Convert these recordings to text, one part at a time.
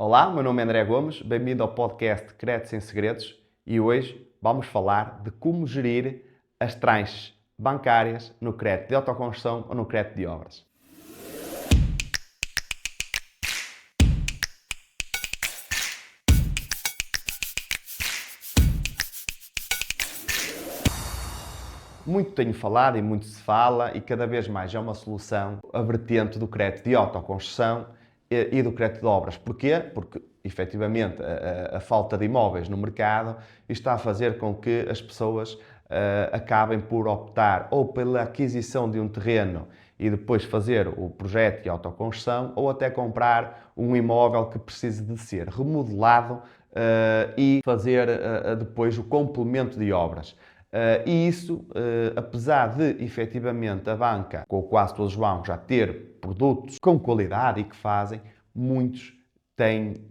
Olá, meu nome é André Gomes, bem-vindo ao podcast Crédito Sem Segredos e hoje vamos falar de como gerir as tranches bancárias no crédito de autoconstrução ou no crédito de obras. Muito tenho falado e muito se fala e cada vez mais é uma solução a vertente do crédito de autoconstrução e do crédito de obras. Porquê? Porque, efetivamente, a falta de imóveis no mercado está a fazer com que as pessoas acabem por optar ou pela aquisição de um terreno e depois fazer o projeto de autoconstrução ou até comprar um imóvel que precise de ser remodelado e fazer depois o complemento de obras. E isso, apesar de, efetivamente, a banca, com quase todos os bancos, já ter produtos com qualidade e que fazem, muitos têm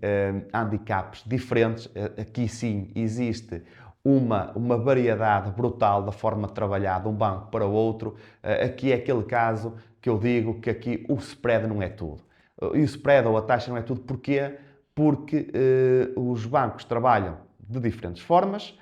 handicaps diferentes. Aqui sim existe uma variedade brutal da forma de trabalhar de um banco para o outro. Aqui é aquele caso que eu digo que aqui o spread não é tudo. E o spread ou a taxa não é tudo. Porquê? Porque os bancos trabalham de diferentes formas.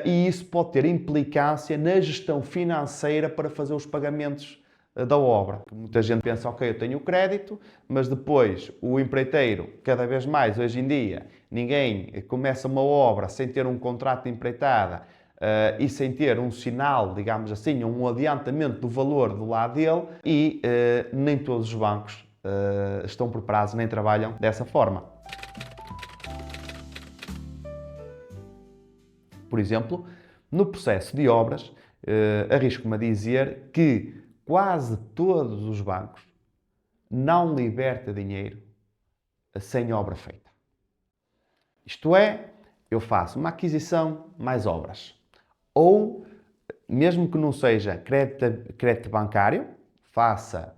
E isso pode ter implicância na gestão financeira para fazer os pagamentos da obra. Muita gente pensa, ok, eu tenho o crédito, mas depois o empreiteiro, cada vez mais hoje em dia, ninguém começa uma obra sem ter um contrato de empreitada e sem ter um sinal, digamos assim, um adiantamento do valor do lado dele e nem todos os bancos estão preparados nem trabalham dessa forma. Por exemplo, no processo de obras, arrisco-me a dizer que quase todos os bancos não libertam dinheiro sem obra feita. Isto é, eu faço uma aquisição mais obras. Ou, mesmo que não seja crédito bancário, faça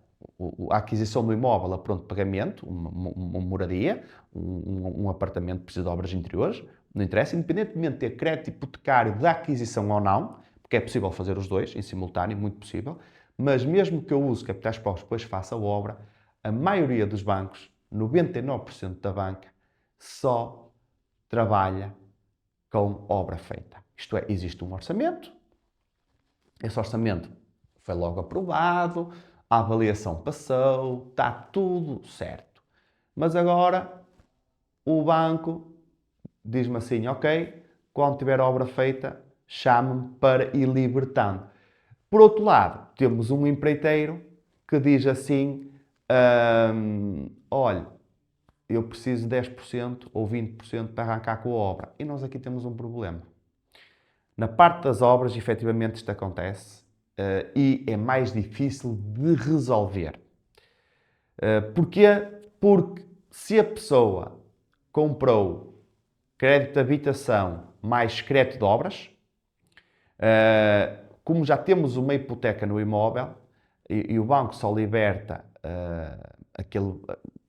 a aquisição do imóvel a pronto pagamento, uma moradia, um apartamento que precisa de obras interiores, não interessa, independentemente de ter crédito hipotecário da aquisição ou não, porque é possível fazer os dois em simultâneo, muito possível, mas mesmo que eu use capitais próprios depois faça a obra, a maioria dos bancos, 99% da banca, só trabalha com obra feita. Isto é, existe um orçamento, esse orçamento foi logo aprovado, a avaliação passou, está tudo certo. Mas agora o banco diz-me assim, ok, quando tiver a obra feita, chame-me para ir libertando. Por outro lado, temos um empreiteiro que diz assim, olha, eu preciso de 10% ou 20% para arrancar com a obra. E nós aqui temos um problema. Na parte das obras, efetivamente, isto acontece e é mais difícil de resolver. Porquê? Porque se a pessoa comprou crédito de habitação mais crédito de obras, como já temos uma hipoteca no imóvel e o banco só liberta aquele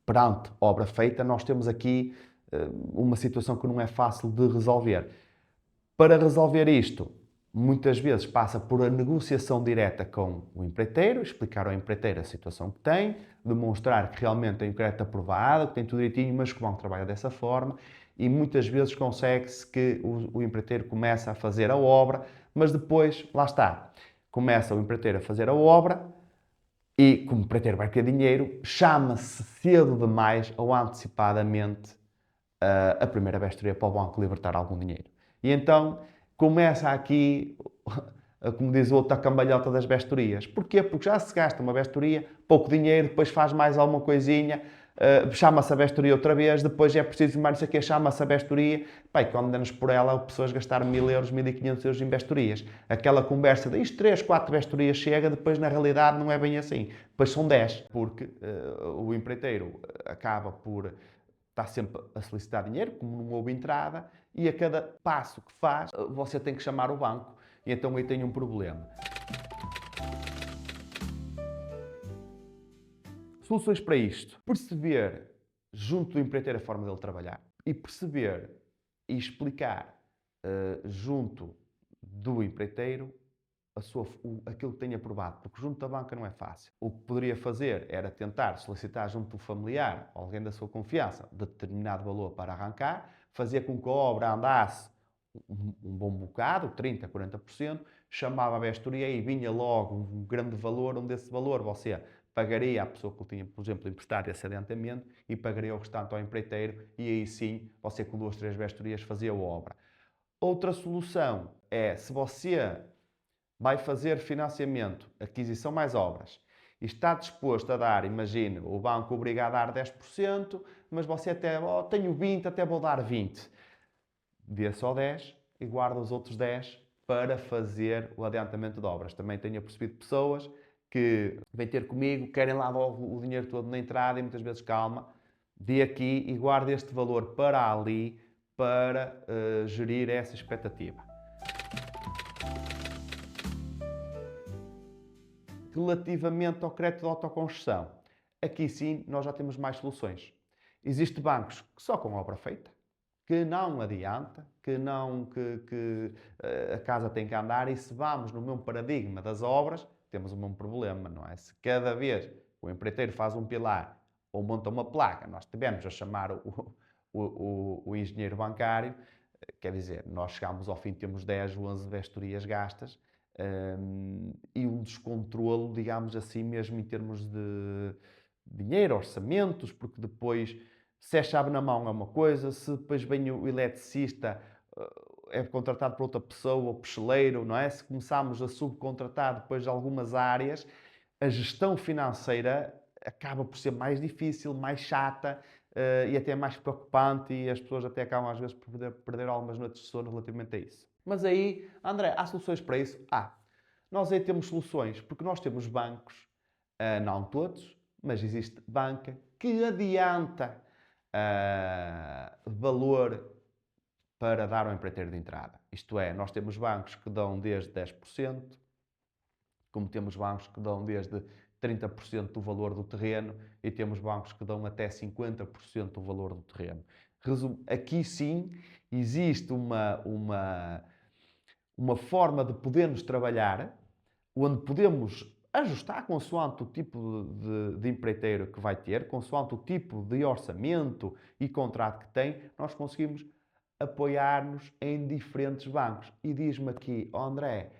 perante obra feita, nós temos aqui uma situação que não é fácil de resolver. Para resolver isto, muitas vezes passa por a negociação direta com o empreiteiro, explicar ao empreiteiro a situação que tem, demonstrar que realmente tem o crédito aprovado, que tem tudo direitinho, mas que o banco trabalha dessa forma e muitas vezes consegue-se que o empreiteiro começa a fazer a obra, mas depois, lá está, começa o empreiteiro a fazer a obra e, como o empreiteiro vai querer dinheiro, chama-se cedo demais ou antecipadamente a primeira vistoria para o banco libertar algum dinheiro. E então começa aqui, como diz o outro, a cambalhota das vistorias. Porquê? Porque já se gasta uma vistoria, pouco dinheiro, depois faz mais alguma coisinha, chama-se a vistoria outra vez, depois é preciso mais isso aqui, chama-se a vistoria. Pai, quando damos por ela, pessoas gastaram 1000 euros, 1500 euros em vistorias. Aquela conversa de isto 3, 4 vistorias chega, depois na realidade não é bem assim. Depois são 10, porque o empreiteiro acaba por está sempre a solicitar dinheiro, como não houve entrada, e a cada passo que faz, você tem que chamar o banco. E então aí tem um problema. Soluções para isto. Perceber, junto do empreiteiro, a forma dele trabalhar e perceber e explicar junto do empreiteiro aquilo que tem aprovado, porque junto da banca não é fácil. O que poderia fazer era tentar solicitar junto do familiar, alguém da sua confiança, determinado valor para arrancar, fazer com que a obra andasse um bom bocado, 30%, 40%, chamava a vestoria e vinha logo um grande valor, onde esse valor você pagaria à pessoa que lhe tinha, por exemplo, emprestado esse adiantamento e pagaria o restante ao empreiteiro e aí sim você com 2, 3 vestorias fazia a obra. Outra solução é, se você vai fazer financiamento, aquisição mais obras, e está disposto a dar, imagine, o banco obriga a dar 10%, mas você até, tenho 20, até vou dar 20. Dê só 10 e guarda os outros 10 para fazer o adiantamento de obras. Também tenho percebido pessoas que vêm ter comigo, querem lá logo o dinheiro todo na entrada e muitas vezes, calma, dê aqui e guarde este valor para ali para gerir essa expectativa. Relativamente ao crédito de autoconstrução, aqui sim nós já temos mais soluções. Existem bancos que só com obra feita, que não adianta, que a casa tem que andar e se vamos no mesmo paradigma das obras, temos o mesmo problema, não é? Se cada vez o empreiteiro faz um pilar ou monta uma placa, nós tivemos a chamar o engenheiro bancário, quer dizer, nós chegamos ao fim, temos 10 ou 11 vestorias gastas, e um descontrolo, digamos assim, mesmo em termos de dinheiro, orçamentos, porque depois, se é chave na mão é uma coisa, se depois vem o eletricista, é contratado por outra pessoa, o pecheleiro, não é? Se começarmos a subcontratar depois de algumas áreas, a gestão financeira acaba por ser mais difícil, mais chata, e até mais preocupante, e as pessoas até acabam às vezes por perder algumas noites de sono relativamente a isso. Mas aí, André, há soluções para isso? Nós aí temos soluções, porque nós temos bancos, não todos, mas existe banca que adianta valor para dar ao empreiteiro de entrada. Isto é, nós temos bancos que dão desde 10%, como temos bancos que dão desde 30% do valor do terreno e temos bancos que dão até 50% do valor do terreno. Aqui sim existe uma forma de podermos trabalhar onde podemos ajustar consoante o tipo de empreiteiro que vai ter, consoante o tipo de orçamento e contrato que tem, nós conseguimos apoiar-nos em diferentes bancos. E diz-me aqui, André,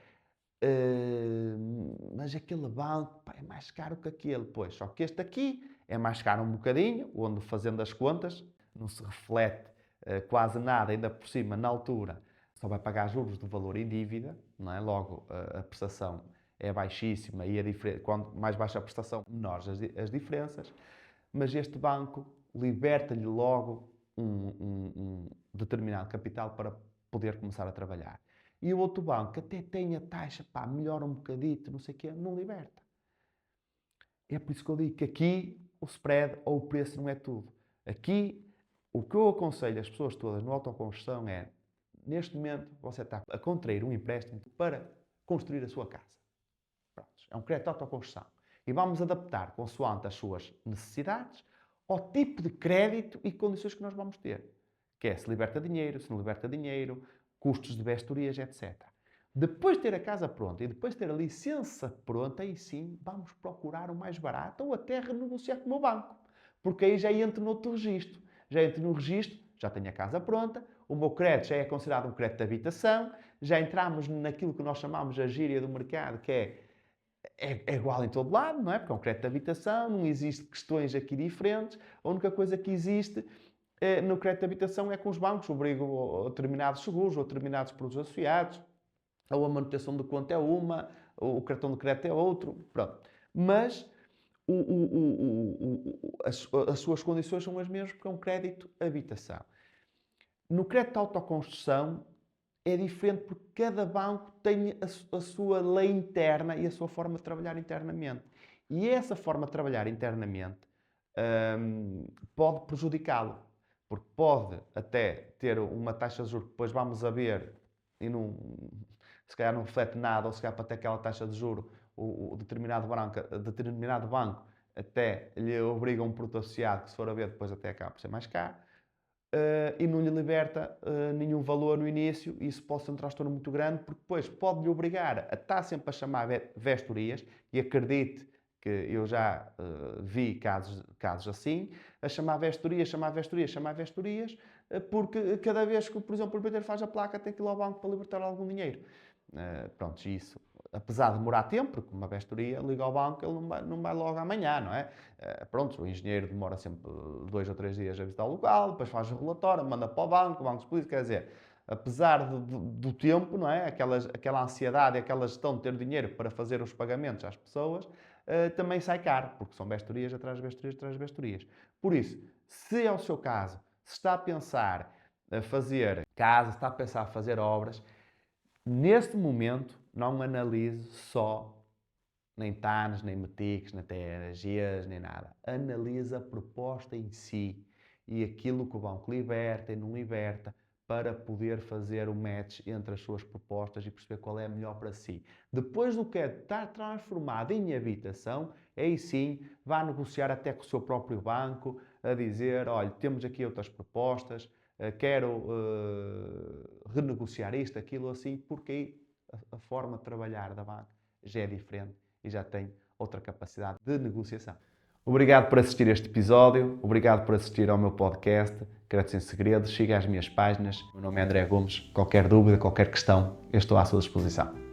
mas aquele banco é mais caro que aquele. Pois, só que este aqui é mais caro um bocadinho, onde fazendo as contas não se reflete quase nada, ainda por cima, na altura, só vai pagar juros do valor em dívida, não é? Logo, a prestação é baixíssima e quanto mais baixa a prestação, menores as diferenças. Mas este banco liberta-lhe logo um determinado capital para poder começar a trabalhar. E o outro banco, que até tem a taxa, melhora um bocadito, não sei o quê, não liberta. É por isso que eu digo que aqui o spread ou o preço não é tudo. Aqui, o que eu aconselho as pessoas todas no autoconstrução é, neste momento, você está a contrair um empréstimo para construir a sua casa. Pronto, é um crédito de autoconstrução. E vamos adaptar, consoante as suas necessidades, ao tipo de crédito e condições que nós vamos ter. Que é se liberta dinheiro, se não liberta dinheiro, custos de vestorias, etc. Depois de ter a casa pronta e depois de ter a licença pronta, aí sim vamos procurar o mais barato ou até renegociar com o meu banco. Porque aí já entro noutro registro. Já entro no registro, já tenho a casa pronta, o meu crédito já é considerado um crédito de habitação, já entramos naquilo que nós chamamos a gíria do mercado, que é igual em todo lado, não é? Porque é um crédito de habitação, não existem questões aqui diferentes. A única coisa que existe no crédito de habitação é que os bancos obrigam a determinados seguros ou a determinados produtos associados, ou a manutenção de conta é uma, o cartão de crédito é outro, pronto. Mas as suas condições são as mesmas porque é um crédito de habitação. No crédito de autoconstrução é diferente porque cada banco tem a sua lei interna e a sua forma de trabalhar internamente. E essa forma de trabalhar internamente pode prejudicá-lo, porque pode até ter uma taxa de juros que depois vamos a ver e não, se calhar não reflete nada, ou se calhar para ter aquela taxa de juros o determinado banco até lhe obriga um produto associado que se for a ver depois até acaba por ser mais caro. e não lhe liberta nenhum valor no início, e isso pode ser um transtorno muito grande, porque depois pode-lhe obrigar a estar sempre a chamar vestorias, e acredite que eu já vi casos assim, a chamar vestorias, porque cada vez que, por exemplo, o proprietário faz a placa, tem que ir ao banco para libertar algum dinheiro. Pronto, isso, apesar de demorar tempo, porque uma vestoria liga ao banco, ele não vai logo amanhã, não é? Pronto, o engenheiro demora sempre 2 ou 3 dias a visitar o local, depois faz o relatório, manda para o banco explica, quer dizer, apesar do tempo, não é? Aquela ansiedade, aquela gestão de ter dinheiro para fazer os pagamentos às pessoas, também sai caro, porque são vestorias atrás de vestorias atrás de vestorias. Por isso, se é o seu caso, se está a pensar a fazer casa, se está a pensar a fazer obras, neste momento não analise só nem TANs, nem METICs, nem TRGs, nem nada. Analise a proposta em si e aquilo que o banco liberta e não liberta, para poder fazer o match entre as suas propostas e perceber qual é a melhor para si. Depois do que estar transformado em habitação, aí sim vá negociar até com o seu próprio banco, a dizer, olha, temos aqui outras propostas, quero renegociar isto, aquilo, assim, porque aí a forma de trabalhar da banca já é diferente e já tem outra capacidade de negociação. Obrigado por assistir a este episódio, obrigado por assistir ao meu podcast Créditos em Segredo. Siga as minhas páginas. O meu nome é André Gomes. Qualquer dúvida, qualquer questão, eu estou à sua disposição.